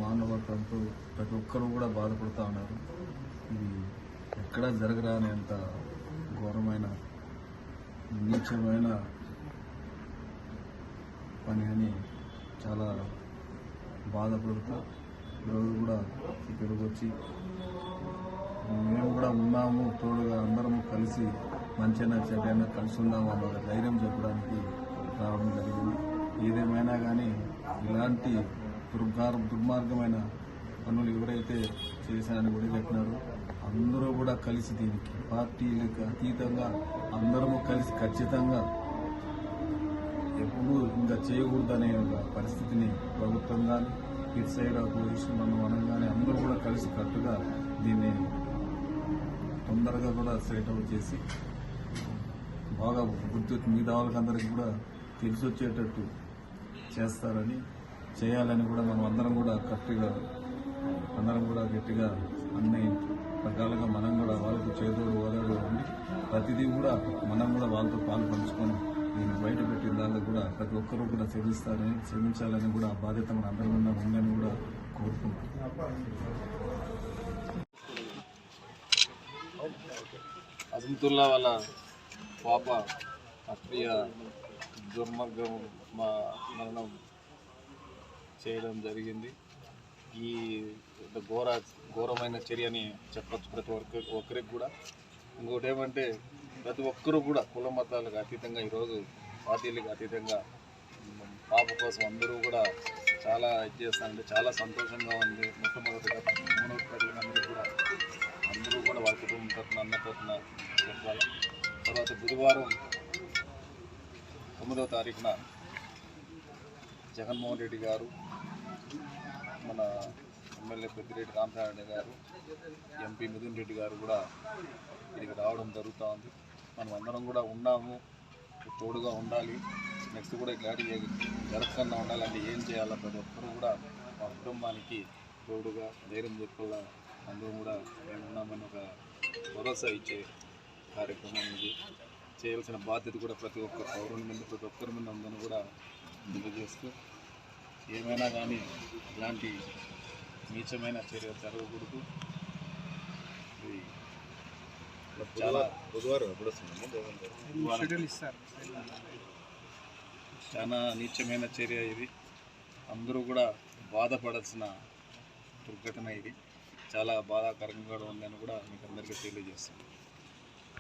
మానవత్వంతో ప్రతి ఒక్కరూ కూడా బాధపడుతూ ఉన్నారు. ఇది ఎక్కడా జరగరానేంత ఘోరమైన నీచమైన పని అని చాలా బాధపడుతూ ఈరోజు కూడా ఇక్కడికి వచ్చి మేము కూడా ఉన్నాము, తోడుగా అందరము కలిసి మంచిగా చెడ్డైనా కలిసి ఉన్నాము అన్న ధైర్యం చెప్పడానికి రావడం జరిగింది. ఏదేమైనా కానీ ఇలాంటి దుర్మార్గమైన పనులు ఎవరైతే చేశారని కూడా చెప్పినారో అందరూ కూడా కలిసి దీనికి పార్టీలకు అతీతంగా అందరము కలిసి ఖచ్చితంగా ఎప్పుడూ ఇంకా చేయకూడదనే పరిస్థితిని ప్రభుత్వం కానీ ఇటు సైడ్ అపోజిషన్ మనం కానీ అందరూ కూడా కలిసి కట్టుగా దీన్ని తొందరగా కూడా సెట్ అవుట్ చేసి బాగా గుర్తు మిగతా వాళ్ళకందరికీ కూడా తెలిసి వచ్చేటట్టు చేస్తారని చేయాలని కూడా మనం అందరం కూడా గట్టిగా అన్ని రకాలుగా మనం కూడా వాళ్ళకు చేదోడు ఓదాడు ఉండి ప్రతిదీ కూడా మనం కూడా వాళ్ళతో పాలు పంచుకొని దీన్ని బయట పెట్టిన దానికి కూడా ప్రతి ఒక్కరూ కూడా శ్రమించాలని కూడా ఆ బాధ్యత మన అందరం ఉందని కూడా కోరుకుంటున్నాం. అజంతుల్లా వాళ్ళ పాప అప్రియ దుర్మార్గం మరణం చేయడం జరిగింది. ఈ ఘోరమైన చర్యని చెప్పచ్చు ప్రతి ఒక్కరికి కూడా. ఇంకోటి ఏమంటే ప్రతి ఒక్కరూ కూడా కుల మతాలకు అతీతంగా ఈరోజు పార్టీలకు అతీతంగా పాప కోసం అందరూ కూడా చాలా ఇది చేస్తారంటే చాలా సంతోషంగా ఉంది. మొట్టమొదటిగా ప్రజలందరూ కూడా వాళ్ళ కుటుంబం తరఫున అన్న తరఫున చెప్పాలి. తర్వాత బుధవారం 9వ తారీఖున జగన్మోహన్ రెడ్డి గారు, మన ఎమ్మెల్యే పెద్దిరెడ్డి రామచంద్రారెడ్డి గారు, ఎంపీ మిథున్ రెడ్డి గారు కూడా ఇక్కడికి రావడం జరుగుతూ ఉంది. మనం అందరం కూడా ఉన్నాము, తోడుగా ఉండాలి. నెక్స్ట్ కూడా ఇట్లాంటి జరగకుండా ఉండాలంటే ఏం చేయాలో ప్రతి ఒక్కరు కూడా మా కుటుంబానికి తోడుగా ధైర్యం చెప్పాల అందరం కూడా మేము ఉన్నామని ఒక భరోసా ఇచ్చే కార్యక్రమం ఇది. చేయాల్సిన బాధ్యత కూడా ప్రతి ఒక్క పౌరుని మీద ప్రతి ఒక్కరి మీద ఉందని కూడా తెలియజేస్తూ ఏమైనా కానీ ఇలాంటి నీచమైన చర్య జరగకూడదు. చాలా నీచమైన చర్య ఇది. అందరూ కూడా బాధపడాల్సిన దుర్ఘటన ఇది. చాలా బాధాకరంగా ఉందని కూడా మీకు అందరికీ తెలియజేస్తాను.